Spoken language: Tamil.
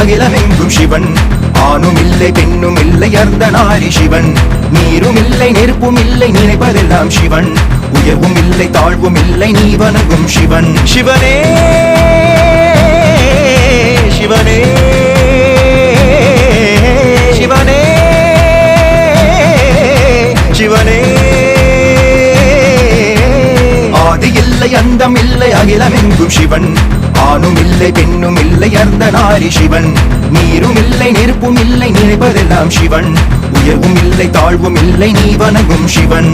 அகிலமெங்கும் சிவன் ஆணும் இல்லை பெண்ணும் இல்லை அர்த்தநாரி சிவன் நீரும் இல்லை நெருப்பும் இல்லை நினைப்பதெல்லாம் சிவன் உயர்வும் இல்லை தாழ்வும் இல்லை நீ வணங்கும் சிவன் சிவனே சிவனே சிவனே சிவனே ஆதி இல்லை அந்தம் இல்லை அகிலமெங்கும் சிவன் ஆணும் இல்லை பெண்ணும் இல்லை அர்த்தநாரி சிவன் நீரும் இல்லை நெருப்பும் இல்லை நினைப்பதெல்லாம் சிவன் உயர்வும் இல்லை தாழ்வும் இல்லை நீ வணங்கும் சிவன்